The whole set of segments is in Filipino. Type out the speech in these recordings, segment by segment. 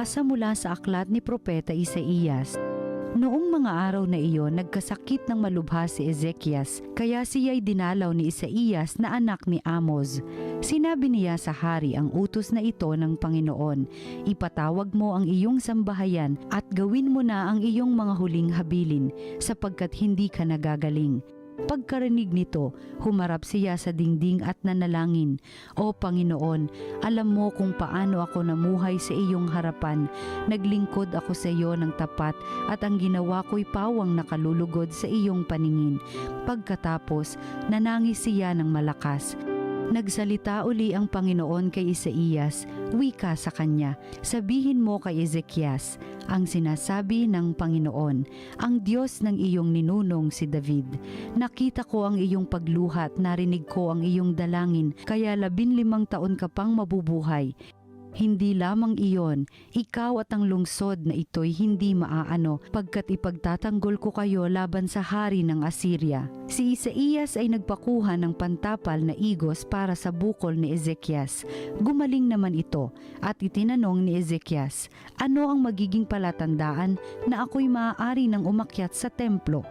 Basa mula sa aklat ni Propeta Isaías. Noong mga araw na iyon, nagkasakit ng malubha si Ezekias, kaya siya'y dinalaw ni Isaías na anak ni Amoz. Sinabi niya sa hari ang utos na ito ng Panginoon, "Ipatawag mo ang iyong sambahayan at gawin mo na ang iyong mga huling habilin, sapagkat hindi ka nagagaling." Pagkarinig nito, humarap siya sa dingding at nanalangin, "O Panginoon, alam mo kung paano ako namuhay sa iyong harapan. Naglingkod ako sa iyo ng tapat at ang ginawa ko'y pawang nakalulugod sa iyong paningin." Pagkatapos, nanangis siya ng malakas. Nagsalita uli ang Panginoon kay Isaías, wika sa kanya, "Sabihin mo kay Ezekias, ang sinasabi ng Panginoon, ang Diyos ng iyong ninunong si David. Nakita ko ang iyong pagluhat, narinig ko ang iyong dalangin, kaya 15 taon ka pang mabubuhay. Hindi lamang iyon, ikaw at ang lungsod na ito'y hindi maaano, pagkat ipagtatanggol ko kayo laban sa hari ng Assyria." Si Isaías ay nagpakuha ng pantapal na igos para sa bukol ni Ezekias. Gumaling naman ito, at itinanong ni Ezekias, "Ano ang magiging palatandaan na ako'y maaari nang umakyat sa templo?"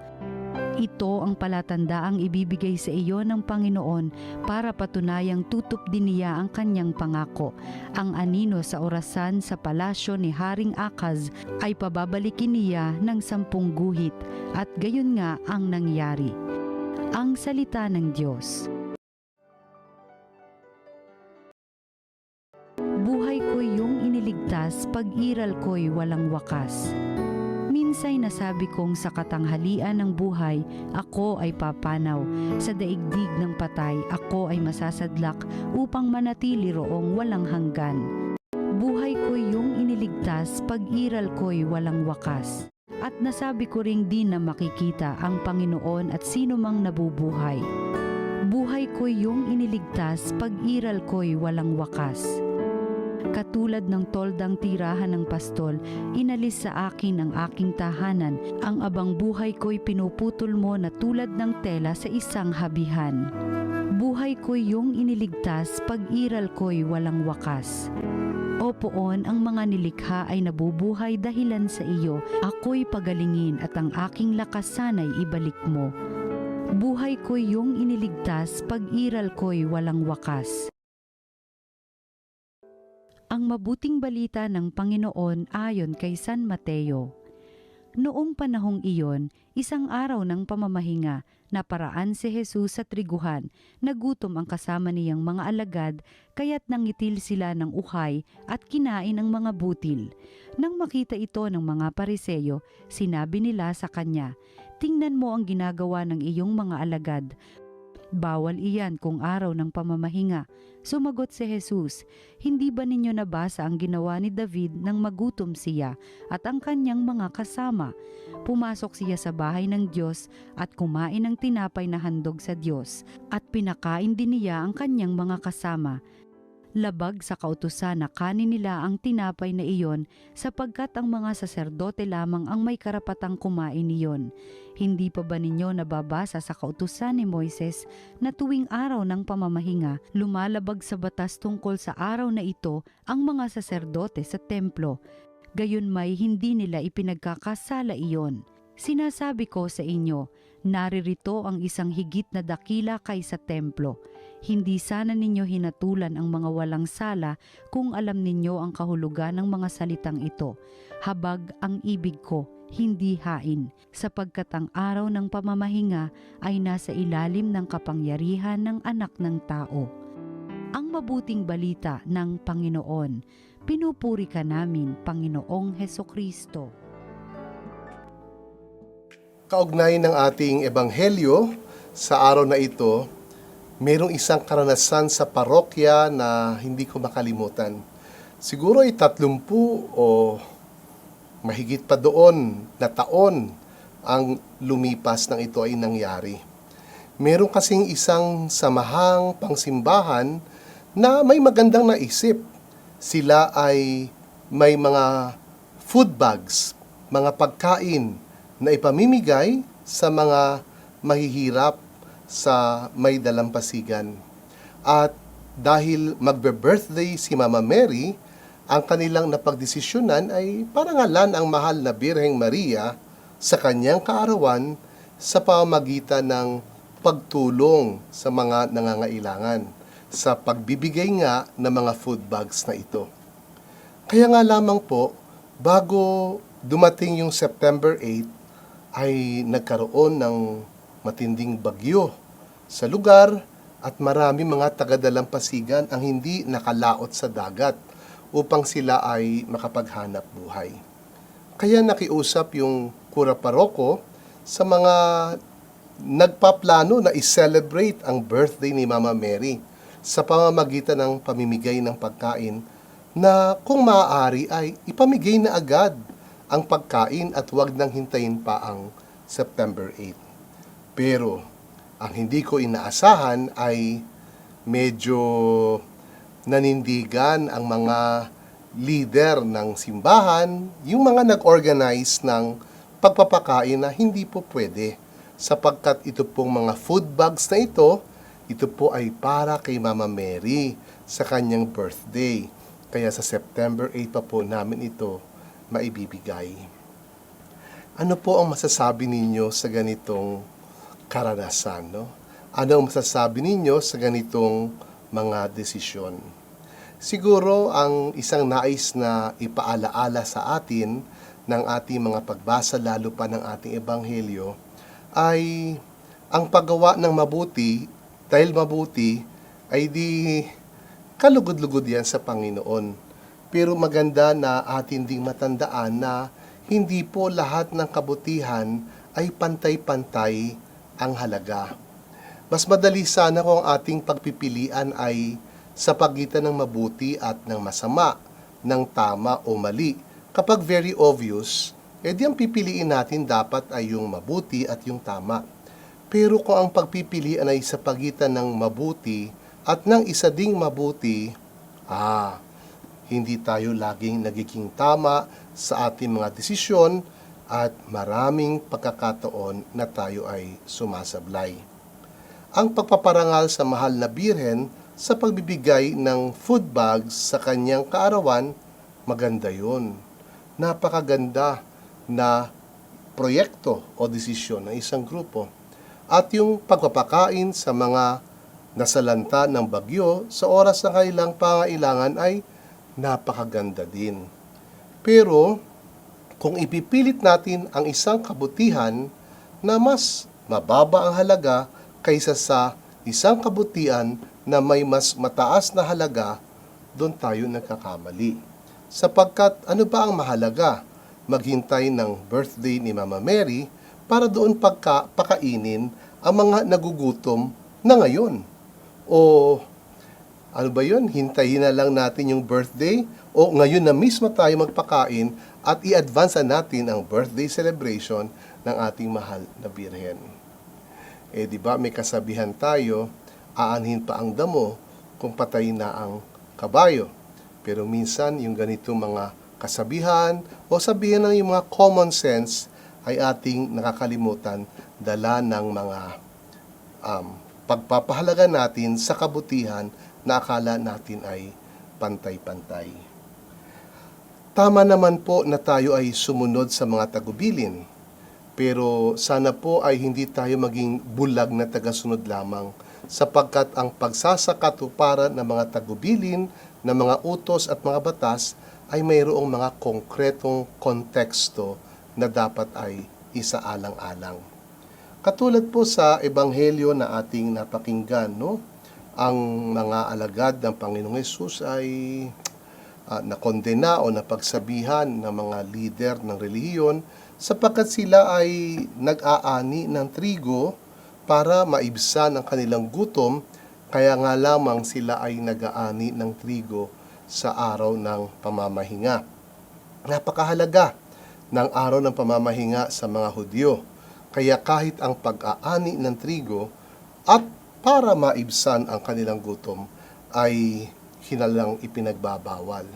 "Ito ang palatandaang ibibigay sa iyo ng Panginoon para patunayang tutup din niya ang kanyang pangako. Ang anino sa orasan sa palasyo ni Haring Akaz ay pababalikin niya ng 10 guhit, at gayon nga ang nangyari." Ang salita ng Diyos. Buhay ko'y iyong iniligtas, pag-iral ko'y walang wakas. Minsay nasabi kong sa katanghalian ng buhay, ako ay papanaw. Sa daigdig ng patay, ako ay masasadlak upang manatili roong walang hanggan. Buhay ko'y iyong iniligtas, pag-iral ko'y walang wakas. At nasabi ko ring di na makikita ang Panginoon at sino mang nabubuhay. Buhay ko'y iyong iniligtas, pag-iral ko'y walang wakas. Katulad ng toldang tirahan ng pastol, inalis sa akin ang aking tahanan. Ang abang buhay ko'y pinuputol mo na tulad ng tela sa isang habihan. Buhay ko'y iyong iniligtas, pag-iral ko'y walang wakas. O poon, ang mga nilikha ay nabubuhay dahilan sa iyo. Ako'y pagalingin at ang aking lakas sana'y ibalik mo. Buhay ko'y iyong iniligtas, pag-iral ko'y walang wakas. Ang mabuting balita ng Panginoon ayon kay San Mateo. Noong panahong iyon, isang araw ng pamamahinga, naparaan si Jesus sa triguhan. Nagutom ang kasama niyang mga alagad, kaya't nangitil sila ng uhay at kinain ang mga butil. Nang makita ito ng mga Pariseyo, sinabi nila sa kanya, "Tingnan mo ang ginagawa ng iyong mga alagad. Bawal iyan kung araw ng pamamahinga." Sumagot si Jesus, "Hindi ba ninyo nabasa ang ginawa ni David nang magutom siya at ang kanyang mga kasama? Pumasok siya sa bahay ng Diyos at kumain ng tinapay na handog sa Diyos, at pinakain din niya ang kanyang mga kasama. Labag sa kautusan na kanin nila ang tinapay na iyon, sapagkat ang mga saserdote lamang ang may karapatang kumain niyon. Hindi pa ba ninyo nababasa sa kautusan ni Moises na tuwing araw ng pamamahinga, lumalabag sa batas tungkol sa araw na ito ang mga saserdote sa templo? Gayon may hindi nila ipinagkakasala iyon. Sinasabi ko sa inyo, naririto ang isang higit na dakila kaysa templo. Hindi sana ninyo hinatulan ang mga walang sala kung alam ninyo ang kahulugan ng mga salitang ito. Habag ang ibig ko, hindi hain, sapagkat ang araw ng pamamahinga ay nasa ilalim ng kapangyarihan ng Anak ng Tao." Ang mabuting balita ng Panginoon. Pinupuri ka namin, Panginoong Hesukristo. Kaugnay ng ating ebanghelyo, sa araw na ito, mayroong isang karanasan sa parokya na hindi ko makalimutan. Siguro ay 30 o mahigit pa doon na taon ang lumipas nang ito ay nangyari. Meron kasing isang samahang pangsimbahan na may magandang naisip. Sila ay may mga food bags, mga pagkain na ipamimigay sa mga mahihirap sa may dalampasigan. At dahil magbe-birthday si Mama Mary, ang kanilang napagdesisyonan ay parangalan ang mahal na Birheng Maria sa kanyang kaarawan sa pamamagitan ng pagtulong sa mga nangangailangan sa pagbibigay nga ng mga food bags na ito. Kaya nga lamang po, bago dumating yung September 8, ay nagkaroon ng matinding bagyo sa lugar at marami mga taga-dalampasigan ang hindi nakalaot sa dagat upang sila ay makapaghanap buhay. Kaya nakiusap yung kura paroko sa mga nagpaplano na i-celebrate ang birthday ni Mama Mary sa pamamagitan ng pamimigay ng pagkain na kung maaari ay ipamigay na agad ang pagkain at huwag nang hintayin pa ang September 8. Pero ang hindi ko inaasahan ay medyo nanindigan ang mga leader ng simbahan, yung mga nag-organize ng pagpapakain na hindi po pwede sapagkat ito pong mga food bags na ito po ay para kay Mama Mary sa kanyang birthday. Kaya sa September 8 pa po namin ito maibibigay. Ano po ang masasabi ninyo sa ganitong karanasan, no? Ano ang masasabi ninyo sa ganitong mga desisyon? Siguro ang isang nais na ipaalaala sa atin ng ating mga pagbasa lalo pa ng ating ebanghelyo ay ang paggawa ng mabuti dahil mabuti ay di kalugod-lugod yan sa Panginoon. Pero maganda na atin ding matandaan na hindi po lahat ng kabutihan ay pantay-pantay ang halaga. Mas madali sana kung ang ating pagpipilian ay sa pagitan ng mabuti at ng masama, ng tama o mali. Kapag very obvious, edi ang pipiliin natin dapat ay yung mabuti at yung tama. Pero kung ang pagpipilian ay sa pagitan ng mabuti at ng isa ding mabuti, hindi tayo laging nagiging tama sa ating mga desisyon at maraming pagkakataon na tayo ay sumasablay. Ang pagpaparangal sa mahal na Birhen sa pagbibigay ng food bags sa kanyang kaarawan, maganda yun. Napakaganda na proyekto o desisyon ng isang grupo. At yung pagpapakain sa mga nasalanta ng bagyo sa oras ng kanilang pangailangan ay napakaganda din. Pero kung ipipilit natin ang isang kabutihan na mas mababa ang halaga kaysa sa isang kabutihan na may mas mataas na halaga, doon tayo nagkakamali. Sapagkat ano ba ang mahalaga? Maghintay ng birthday ni Mama Mary para doon pakainin ang mga nagugutom na ngayon. O ano ba yun? Hintayin na lang natin yung birthday o ngayon na mismo tayo magpakain at i-advance natin ang birthday celebration ng ating mahal na Birhen. Di ba may kasabihan tayo, aanhin pa ang damo kung patay na ang kabayo. Pero minsan yung ganitong mga kasabihan o sabihin ng yung mga common sense ay ating nakakalimutan dala ng mga pagpapahalaga natin sa kabutihan na akala natin ay pantay-pantay. Tama naman po na tayo ay sumunod sa mga tagubilin, pero sana po ay hindi tayo maging bulag na tagasunod lamang sapagkat ang pagsasakatuparan ng mga tagubilin, ng mga utos at mga batas ay mayroong mga konkretong konteksto na dapat ay isaalang-alang. Katulad po sa ebanghelyo na ating napakinggan, no? Ang mga alagad ng Panginoong Hesus ay nakondena o napagsabihan ng mga lider ng relihiyon sapagkat sila ay nag-aani ng trigo para maibsan ang kanilang gutom, kaya nga lamang sila ay nag-aani ng trigo sa araw ng pamamahinga. Napakahalaga ng araw ng pamamahinga sa mga Hudyo. Kaya kahit ang pag-aani ng trigo at para maibsan ang kanilang gutom ay hinalang ipinagbabawal.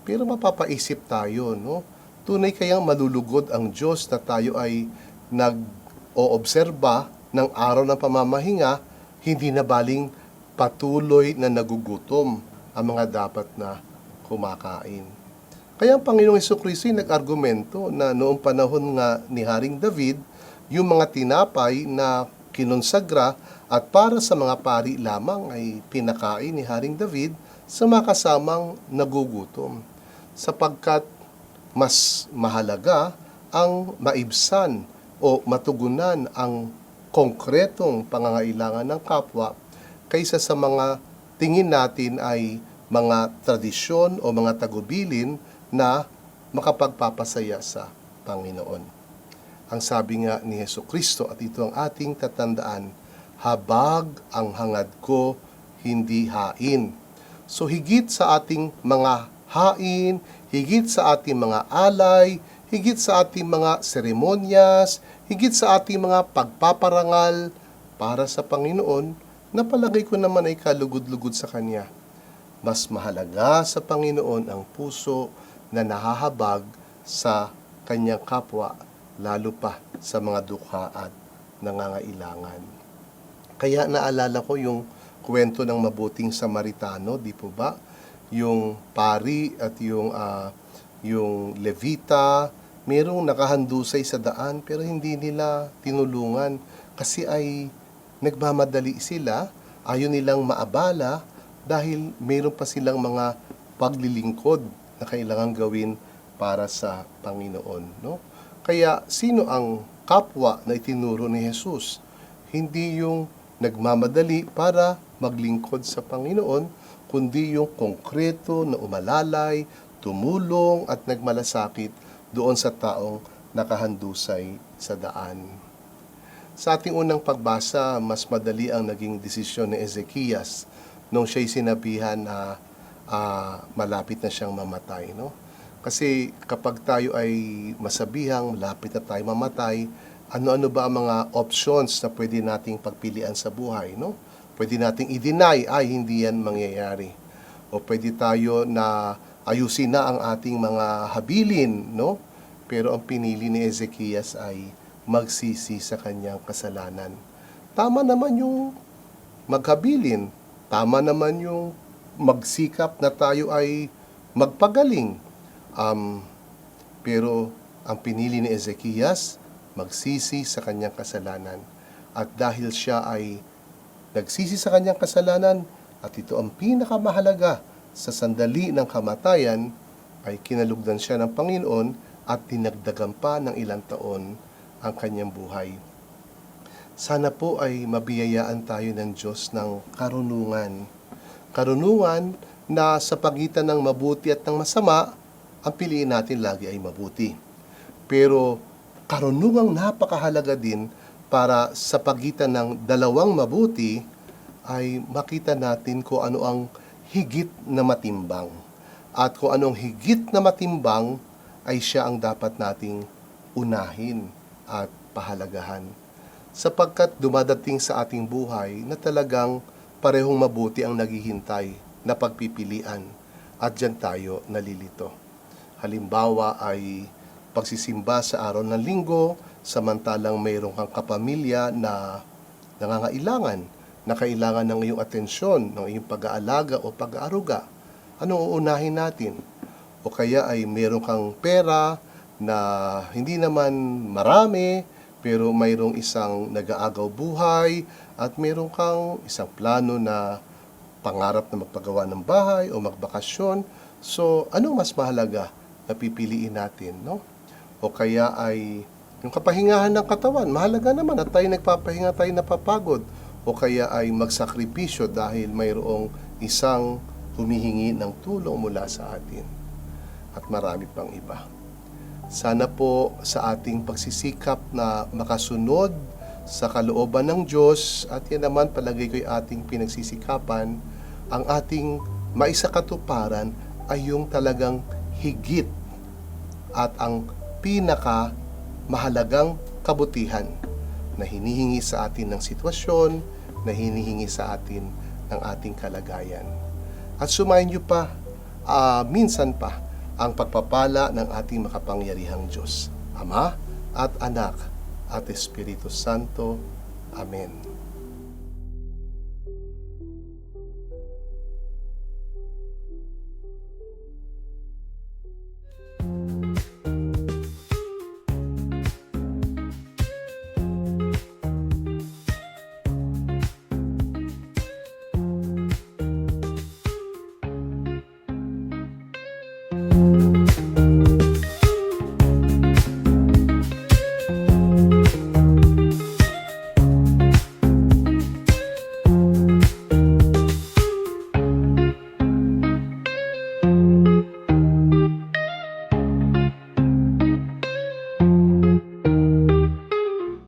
Pero mapapaisip tayo, no? Tunay kayang malulugod ang Diyos na tayo ay nag-oobserba ng araw ng pamamahinga, hindi na baling patuloy na nagugutom ang mga dapat na kumakain. Kaya ang Panginoong Hesukristo ay nag-argumento na noong panahon nga ni Haring David, yung mga tinapay na kinonsagra at para sa mga pari lamang ay pinakain ni Haring David sa mga kasamang nagugutom. Sapagkat mas mahalaga ang maibsan o matugunan ang konkretong pangangailangan ng kapwa kaysa sa mga tingin natin ay mga tradisyon o mga tagubilin na makapagpapasaya sa Panginoon. Ang sabi nga ni Hesukristo, at ito ang ating tatandaan, habag ang hangad ko, hindi hain. So higit sa ating mga hain, higit sa ating mga alay, higit sa ating mga seremonyas, higit sa ating mga pagpaparangal para sa Panginoon, na palagay ko naman ay kalugod-lugod sa Kanya. Mas mahalaga sa Panginoon ang puso na nahahabag sa Kanyang kapwa, lalo pa sa mga dukha at nangangailangan. Kaya naalala ko yung kwento ng mabuting Samaritano, di po ba? Yung pari at yung levita, merong nakahandusay sa daan pero hindi nila tinulungan kasi ay nagmamadali sila, ayaw nilang maabala dahil meron pa silang mga paglilingkod na kailangan gawin para sa Panginoon, no? Kaya sino ang kapwa na itinuro ni Jesus? Hindi yung nagmamadali para maglingkod sa Panginoon, kundi yung konkreto na umalalay, tumulong at nagmalasakit doon sa taong nakahandusay sa daan. Sa ating unang pagbasa, mas madali ang naging desisyon ni Ezekias nung siya'y sinabihan na malapit na siyang mamatay, no? Kasi kapag tayo ay masabihang malapit na tayo mamatay, ano-ano ba ang mga options na pwede nating pagpilian sa buhay, no? Pwede nating i-deny, ay hindi yan mangyayari. O pwede tayo na ayusin na ang ating mga habilin, no? Pero ang pinili ni Ezekias ay magsisi sa kanyang kasalanan. Tama naman yung maghabilin, tama naman yung magsikap na tayo ay magpagaling. Pero ang pinili ni Ezekias, magsisi sa kanyang kasalanan. At dahil siya ay nagsisi sa kanyang kasalanan, at ito ang pinakamahalaga sa sandali ng kamatayan, ay kinalugdan siya ng Panginoon at dinagdagan pa ng ilang taon ang kanyang buhay. Sana po ay mabiyayaan tayo ng Diyos ng karunungan. Karunungan na sa pagitan ng mabuti at ng masama, ang piliin natin lagi ay mabuti. Pero karunungang napakahalaga din para sa pagitan ng dalawang mabuti ay makita natin kung ano ang higit na matimbang. At kung anong higit na matimbang ay siya ang dapat nating unahin at pahalagahan. Sapagkat dumadating sa ating buhay na talagang parehong mabuti ang naghihintay na pagpipilian at dyan tayo nalilito. Halimbawa ay pagsisimba sa araw ng linggo, samantalang mayroong kang kapamilya na nangangailangan, na kailangan ng iyong atensyon, ng iyong pag-aalaga o pag-aaruga. Anong uunahin natin? O kaya ay mayroong kang pera na hindi naman marami, pero mayroong isang nag-aagaw buhay at mayroong kang isang plano na pangarap na magpagawa ng bahay o magbakasyon. So, anong mas mahalaga na pipiliin natin, no? O kaya ay yung kapahingahan ng katawan, mahalaga naman at tayo nagpapahinga, tayo napapagod. O kaya ay magsakripisyo dahil mayroong isang humihingi ng tulong mula sa atin. At marami pang iba. Sana po sa ating pagsisikap na makasunod sa kalooban ng Diyos, at yan naman palagay ko'y ating pinagsisikapan, ang ating maisakatuparan ay yung talagang higit at ang pinaka mahalagang kabutihan na hinihingi sa atin ng sitwasyon, na hinihingi sa atin ng ating kalagayan. At sumayin niyo pa, minsan pa, ang pagpapala ng ating makapangyarihang Diyos, Ama at Anak at Espiritu Santo. Amen.